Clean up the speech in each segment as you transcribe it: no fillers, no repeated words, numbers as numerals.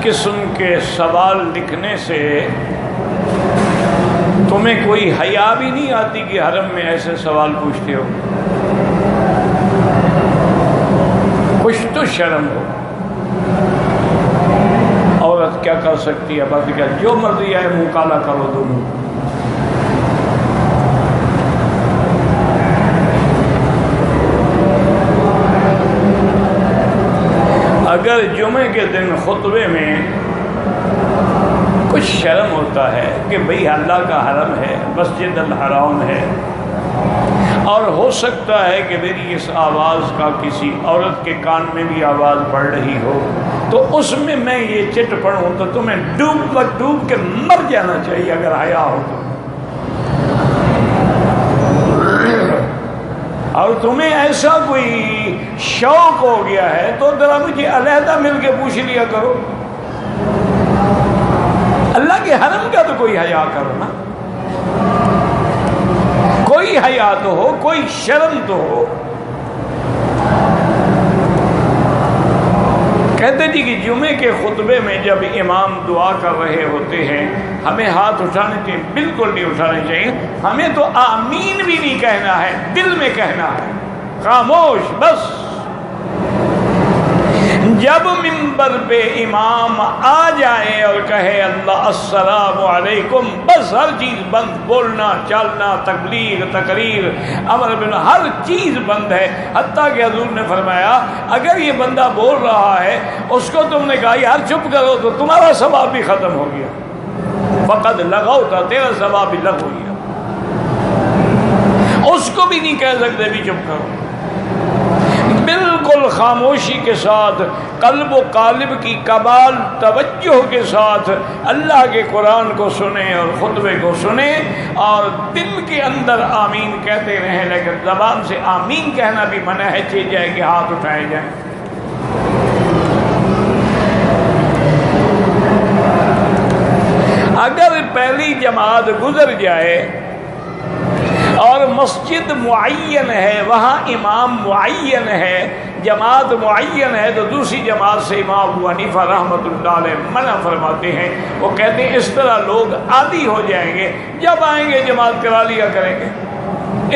قسم کے سوال لکھنے سے تمہیں کوئی حیا بھی نہیں آتی کہ حرم میں ایسے سوال پوچھتے ہو؟ کچھ تو شرم ہو۔ عورت کیا کر سکتی ہے؟ بات کیا، جو مرضی ہے منہ کالا کرو دونوں۔ اگر جمعے کے دن خطبے میں کچھ شرم ہوتا ہے کہ بھئی اللہ کا حرم ہے، مسجد الحرام ہے، اور ہو سکتا ہے کہ میری اس آواز کا کسی عورت کے کان میں بھی آواز پڑ رہی ہو، تو اس میں میں یہ چٹ پڑھوں تو تمہیں ڈوب کے مر جانا چاہیے اگر حیا ہو تو۔ اور تمہیں ایسا کوئی شوق ہو گیا ہے تو ذرا مجھے علیحدہ مل کے پوچھ لیا کرو۔ اللہ کے حرم کا تو کوئی حیا کرو نا، کوئی حیا تو ہو، کوئی شرم تو ہو۔ کہتے جی کہ جمعے کے خطبے میں جب امام دعا کر رہے ہوتے ہیں ہمیں ہاتھ اٹھانے چاہیے؟ بالکل نہیں اٹھانے چاہیے، ہمیں تو آمین بھی نہیں کہنا ہے، دل میں کہنا ہے، خاموش بس۔ جب منبر پہ امام آ جائے اور کہے اللہ السلام علیکم، بس ہر چیز بند، بولنا، چالنا، تبلیغ، تقریر، امر بن ہر چیز بند ہے۔ حتیٰ کہ حضور نے فرمایا اگر یہ بندہ بول رہا ہے اس کو تم نے کہا یار چپ کرو تو تمہارا ثواب بھی ختم ہو گیا، فقد لغوت، تیرا ثواب بھی لغو ہو گیا۔ اس کو بھی نہیں کہہ سکتے بھی چپ کرو، بالکل خاموشی کے ساتھ، قلب و قالب کی کمال توجہ کے ساتھ اللہ کے قرآن کو سنیں اور خطبے کو سنیں، اور دل کے اندر آمین کہتے رہیں، لیکن زبان سے آمین کہنا بھی منع ہے، چاہیے جائے کہ ہاتھ اٹھائے جائیں۔ اگر پہلی جماعت گزر جائے اور مسجد معین ہے، وہاں امام معین ہے، جماعت معین ہے، تو دوسری جماعت سے امام ابو حنیفہ رحمۃ اللہ علیہ منع فرماتے ہیں۔ وہ کہتے ہیں اس طرح لوگ عادی ہو جائیں گے، جب آئیں گے جماعت کرا لیا کریں گے۔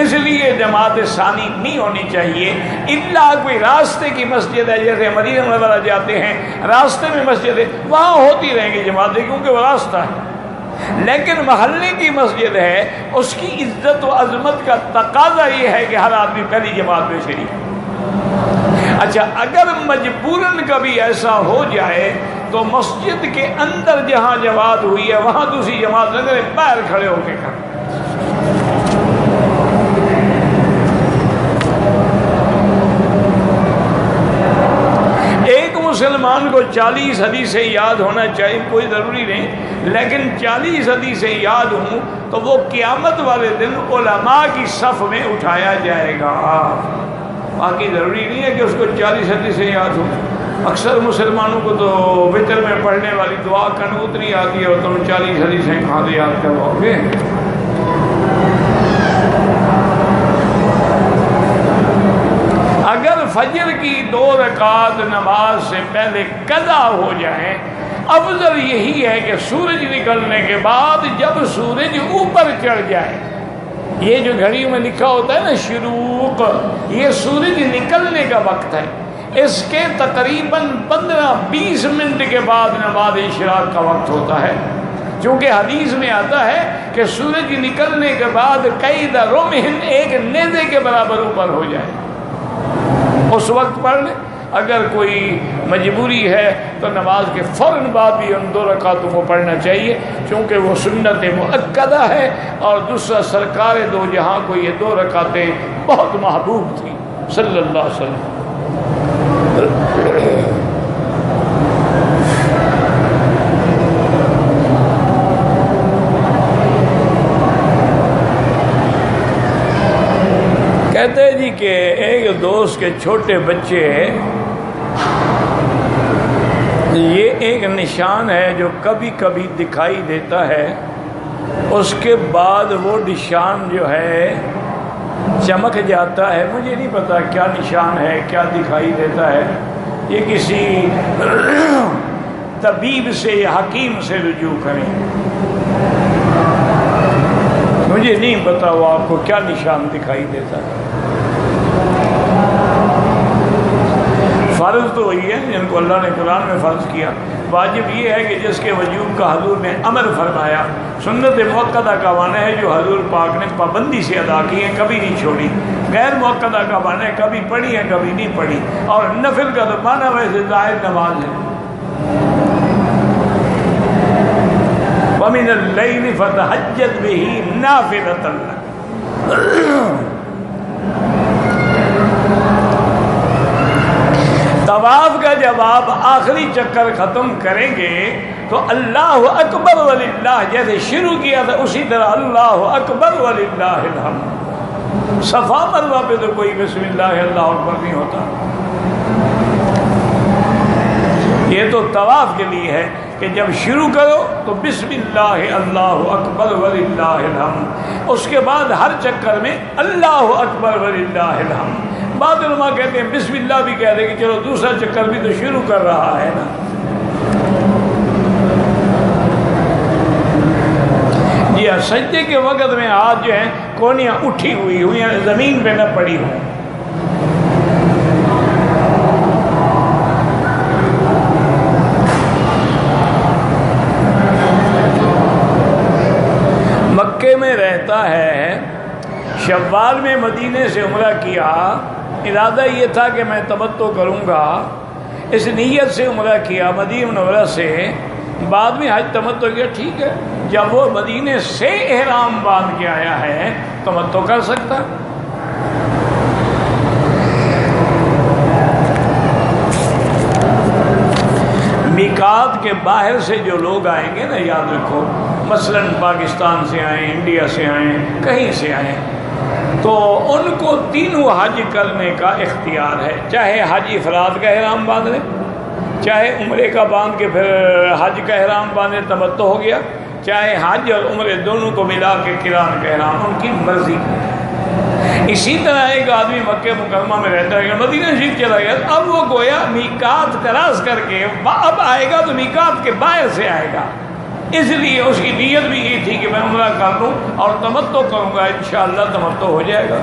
اس لیے جماعت ثانی نہیں ہونی چاہیے، الا کوئی راستے کی مسجد ہے، جیسے مدینہ منورہ جاتے ہیں راستے میں مسجد ہے، وہاں ہوتی رہیں گی جماعتیں کیونکہ وہ راستہ ہے۔ لیکن محلے کی مسجد ہے، اس کی عزت و عظمت کا تقاضا یہ ہے کہ ہر آدمی پہلی جماعت میں شریک ہو۔ اچھا، اگر مجبوراً کبھی ایسا ہو جائے تو مسجد کے اندر جہاں جماعت ہوئی ہے وہاں دوسری جماعت نہ کرے، باہر کھڑے ہو کے کریں۔ ایک مسلمان کو 40 حدیثیں یاد ہونا چاہیے، کوئی ضروری نہیں، لیکن 40 حدیثیں یاد ہوں تو وہ قیامت والے دن علماء کی صف میں اٹھایا جائے گا۔ باقی ضروری نہیں ہے کہ اس کو 40 حدیثیں یاد ہوں۔ اکثر مسلمانوں کو تو وتر میں پڑھنے والی دعا قنوت نہیں آتی ہے، اور تم 40 حدیثیں کہاں سے یاد کرواؤ گے؟ اگر فجر کی 2 رکعت نماز سے پہلے قضا ہو جائیں، افضل یہی ہے کہ سورج نکلنے کے بعد جب سورج اوپر چڑھ جائے، یہ جو گھڑیوں میں لکھا ہوتا ہے نا شروق، یہ سورج نکلنے کا وقت ہے، اس کے تقریباً 15-20 منٹ کے بعد نماز اشراق کا وقت ہوتا ہے، چونکہ حدیث میں آتا ہے کہ سورج نکلنے کے بعد قید رمح، ایک نیزے کے برابر اوپر ہو جائے، اس وقت پڑھ لیں۔ اگر کوئی مجبوری ہے تو نماز کے فوراً بعد بھی ان 2 رکعتوں کو پڑھنا چاہیے، چونکہ وہ سنت مؤکدہ ہے، اور دوسرا سرکار دو جہاں کو یہ 2 رکعتیں بہت محبوب تھیں صلی اللہ علیہ وسلم۔ کہتے ہیں جی کہ ایک دوست کے چھوٹے بچے، یہ ایک نشان ہے جو کبھی کبھی دکھائی دیتا ہے، اس کے بعد وہ نشان جو ہے چمک جاتا ہے، مجھے نہیں پتا کیا نشان ہے، کیا دکھائی دیتا ہے۔ یہ کسی طبیب سے یا حکیم سے رجوع کریں۔ مجھے نہیں پتا وہ آپ کو کیا نشان دکھائی دیتا ہے۔ فرض تو وہی ہے جن کو اللہ نے قرآن میں فرض کیا، واجب یہ ہے کہ جس کے وجوب کا حضور نے امر فرمایا۔ سنت مؤکدہ کا معنی ہے جو حضور پاک نے پابندی سے ادا کی ہیں، کبھی نہیں چھوڑی۔ غیر مؤکدہ کا معنی ہے کبھی پڑھی ہے کبھی نہیں پڑھی، اور نفل کا تو معنی ویسے ظاہر نماز ہے۔ وَمِنَ اللَّيْلِ فَتَهَجَّدْ بِهِ نَافِلَةً لَكَ۔ طواف کا جب آپ آخری چکر ختم کریں گے تو اللہ اکبر وللہ جیسے شروع کیا تھا اسی طرح اللہ اکبر وللہ الحمد۔ صفا مروہ پہ تو کوئی بسم اللہ اللہ اکبر نہیں ہوتا۔ یہ تو طواف کے لیے ہے کہ جب شروع کرو تو بسم اللہ اللہ اکبر وللہ الحمد، اس کے بعد ہر چکر میں اللہ اکبر وللہ الحمد۔ بعض علماء کہتے ہیں بسم اللہ بھی کہہ دے کہ چلو دوسرا چکر بھی تو شروع کر رہا ہے نا۔ جی ہاں، سجدے کے وقت میں ہاتھ جو ہیں کونیاں اٹھی ہوئی ہوئی ہیں، زمین پہ نہ پڑی ہوں۔ مکے میں رہتا ہے، شوال میں مدینے سے عمرہ کیا، ارادہ یہ تھا کہ میں تمتع کروں گا، اس نیت سے عمرہ کیا مدینہ منورہ سے، بعد میں حج تمتع کیا، ٹھیک ہے، جب وہ مدینے سے احرام باندھ کے آیا ہے تمتع کر سکتا۔ میقات کے باہر سے جو لوگ آئیں گے نا، یاد رکھو، مثلا پاکستان سے آئیں، انڈیا سے آئیں، کہیں سے آئیں، تو ان کو تینوں حج کرنے کا اختیار ہے، چاہے حج افراد کا احرام باندھ لیں، چاہے عمرے کا باندھ کے پھر حج کا احرام باندھے تمتع ہو گیا، چاہے حج اور عمرے دونوں کو ملا کے قران کا احرام، ان کی مرضی۔ اسی طرح ایک آدمی مکہ مکرمہ میں رہتا ہے، مدینہ شریف چلا گیا، اب وہ گویا میقات کراس کر کے اب آئے گا تو میقات کے باہر سے آئے گا، اس لیے اس کی نیت بھی یہ تھی کہ میں عمرہ کر لوں اور تمتع کروں گا، انشاءاللہ تمتع ہو جائے گا۔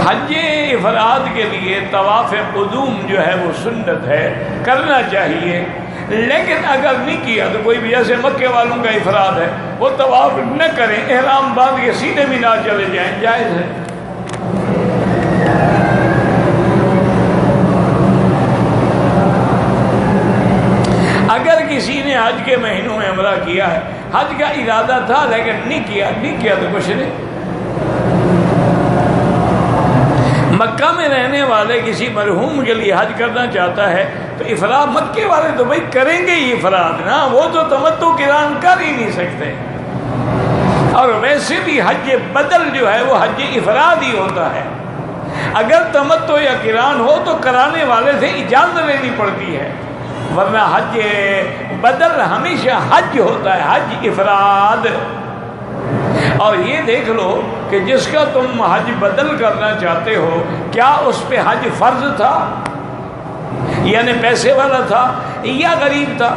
حج افراد کے لیے طواف قدوم جو ہے وہ سنت ہے، کرنا چاہیے، لیکن اگر نہیں کیا تو کوئی بھی، جیسے مکے والوں کا افراد ہے، وہ طواف نہ کریں، احرام باندھ کے سیدھے بھی نہ چلے جائیں، جائز ہے۔ اگر کسی نے حج کے مہینوں میں عمرہ کیا ہے، حج کا ارادہ تھا لیکن نہیں کیا تو کچھ نہیں۔ مکہ میں رہنے والے کسی مرحوم کے لیے حج کرنا چاہتا ہے تو افراد، مکے والے تو بھائی کریں گے ہی افراد نا، وہ تو تمتع قران کر ہی نہیں سکتے، اور ویسے بھی حج بدل جو ہے وہ حج افراد ہی ہوتا ہے۔ اگر تمتع یا قران ہو تو کرانے والے سے اجازت لینی پڑتی ہے، ورنہ حج بدل ہمیشہ حج ہوتا ہے، حج افراد۔ اور یہ دیکھ لو کہ جس کا تم حج بدل کرنا چاہتے ہو، کیا اس پہ حج فرض تھا، یعنی پیسے والا تھا، یا غریب تھا؟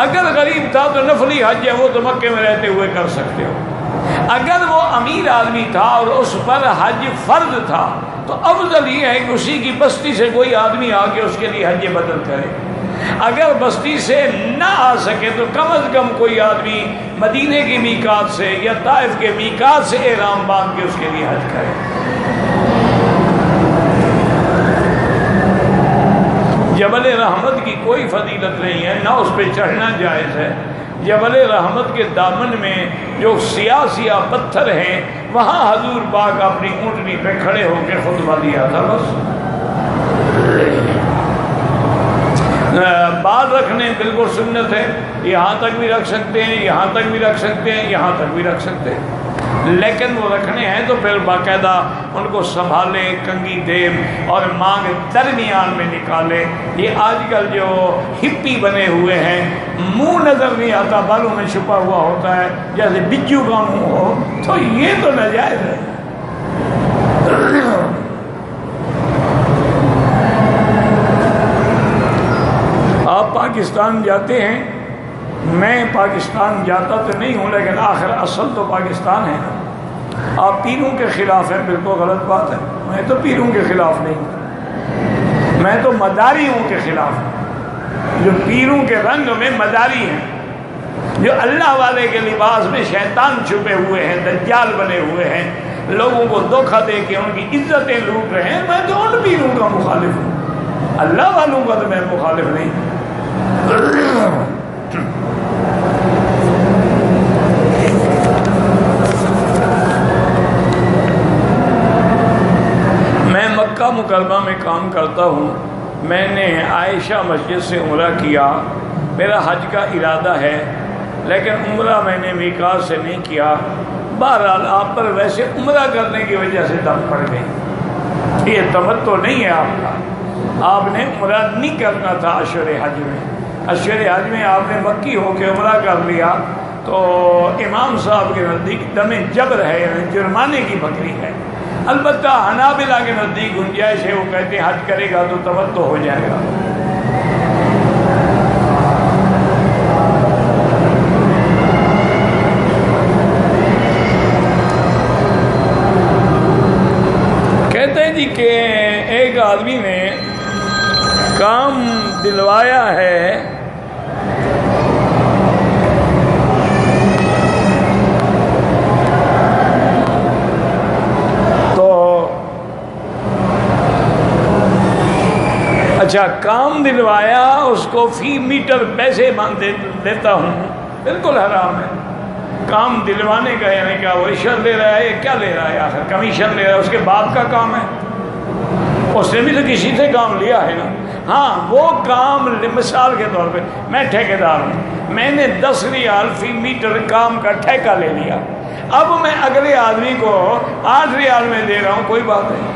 اگر غریب تھا تو نفلی حج ہے، وہ تو مکے میں رہتے ہوئے کر سکتے ہو۔ اگر وہ امیر آدمی تھا اور اس پر حج فرض تھا تو افضل یہ ہے کہ اسی کی بستی سے کوئی آدمی آ کے اس کے لیے حج بدل کرے۔ اگر بستی سے نہ آ سکے تو کم از کم کوئی آدمی مدینے کی میقات سے یا طائف کے میقات سے احرام باندھ کے اس کے لیے حج کرے۔ جبل رحمت کی کوئی فضیلت نہیں ہے، نہ اس پہ چڑھنا جائز ہے۔ جبل رحمت کے دامن میں جو سیاہ سیاہ پتھر ہیں، وہاں حضور پاک اپنی اونٹنی پہ کھڑے ہو کے خطبہ دیا تھا بس۔ بال رکھنے بالکل سنت ہے، یہاں تک بھی رکھ سکتے ہیں، یہاں تک بھی رکھ سکتے ہیں، یہاں تک بھی رکھ سکتے ہیں، لیکن وہ رکھنے ہیں تو پھر باقاعدہ ان کو سنبھالے، کنگھی دے اور مانگ درمیان میں نکالے۔ یہ آج کل جو ہپی بنے ہوئے ہیں، منہ نظر نہیں آتا، بالوں میں چھپا ہوا ہوتا ہے جیسے بچو کا منہ ہو، تو یہ تو ناجائز ہے۔ پاکستان جاتے ہیں. میں پاکستان جاتا تو نہیں ہوں لیکن آخر اصل تو پاکستان ہے. آپ پیروں کے خلاف ہیں، بالکل غلط بات ہے. میں تو پیروں کے خلاف نہیں ہوں، میں تو مداریوں کے خلاف ہوں، جو پیروں کے رنگ میں مداری ہیں، جو اللہ والے کے لباس میں شیطان چھپے ہوئے ہیں، دجال بنے ہوئے ہیں، لوگوں کو دھوکہ دے کے ان کی عزتیں لوٹ رہے ہیں. میں تو ان پیروں کا مخالف ہوں، اللہ والوں کا تو میں مخالف نہیں. میں مکہ مکرمہ میں کام کرتا ہوں. میں نے عائشہ مسجد سے عمرہ کیا. میرا حج کا ارادہ ہے لیکن عمرہ میں نے میقات سے نہیں کیا. بہرحال آپ پر ویسے عمرہ کرنے کی وجہ سے دم پڑ گئی. یہ تمتع نہیں ہے آپ کا. آپ نے عمرہ نہیں کرنا تھا اشہر حج میں. اشہر حج میں آپ نے مکی ہو کے عمرہ کر لیا تو امام صاحب کے نزدیک دم جبر ہے، یعنی جرمانے کی بکری ہے. البتہ حنابلہ کے نزدیک گنجائش ہے، وہ کہتے ہیں حج کرے گا تو تمتع ہو جائے گا. کہتے ہیں جی کہ ایک آدمی نے کام دلوایا ہے اچھا کام دلوایا، اس کو فی میٹر پیسے دیتا ہوں. بالکل حرام ہے. کام دلوانے کا یعنی کیا وہ رشوت لے رہا ہے، کیا لے رہا ہے؟ آخر کمیشن لے رہا ہے. اس کے باپ کا کام ہے، اس نے بھی تو کسی سے کام لیا ہے نا. ہاں وہ کام مثال کے طور پہ میں ٹھیکیدار ہوں، میں نے 10 ریال فی میٹر کام کا ٹھیکہ لے لیا. اب میں اگلے آدمی کو 8 ریال میں دے رہا ہوں، کوئی بات نہیں.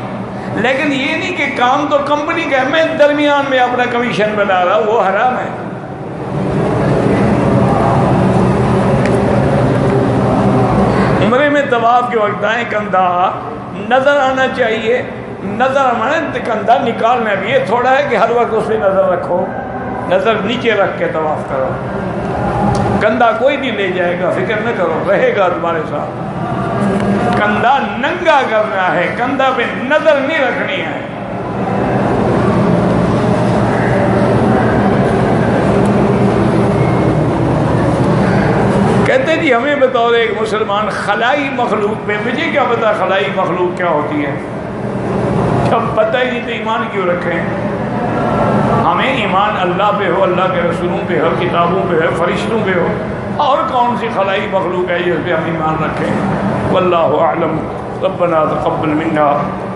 لیکن یہ نہیں کہ کام تو کمپنی کا ہے، میں درمیان میں اپنا کمیشن بنا رہا ہوں، وہ حرام ہے. عمرے میں طواف کے وقت دائیں کندھا نظر آنا چاہیے. نظر آنا کندھا نکالنا بھی یہ تھوڑا ہے کہ ہر وقت اس پہ نظر رکھو. نظر نیچے رکھ کے طواف کرو. کندھا کوئی نہیں لے جائے گا، فکر نہ کرو، رہے گا تمہارے ساتھ. کندھا ننگا کرنا ہے، کندھا پہ نظر نہیں رکھنی ہے. کہتے جی ہمیں بطور ایک مسلمان خلائی مخلوق پہ، مجھے کیا پتا خلائی مخلوق کیا ہوتی ہے؟ جب پتہ ہی نہیں تو ایمان کیوں رکھیں؟ ہمیں ایمان اللہ پہ ہو، اللہ کے رسولوں پہ ہو، کتابوں پہ ہو، فرشتوں پہ ہو. اور کون سی خلائی مخلوق ہے جس پہ ہم ایمان رکھیں؟ واللہ اعلم. ربنا تقبل منا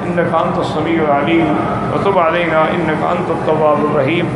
انك انت السميع العليم وتب علينا انك انت التواب الرحيم.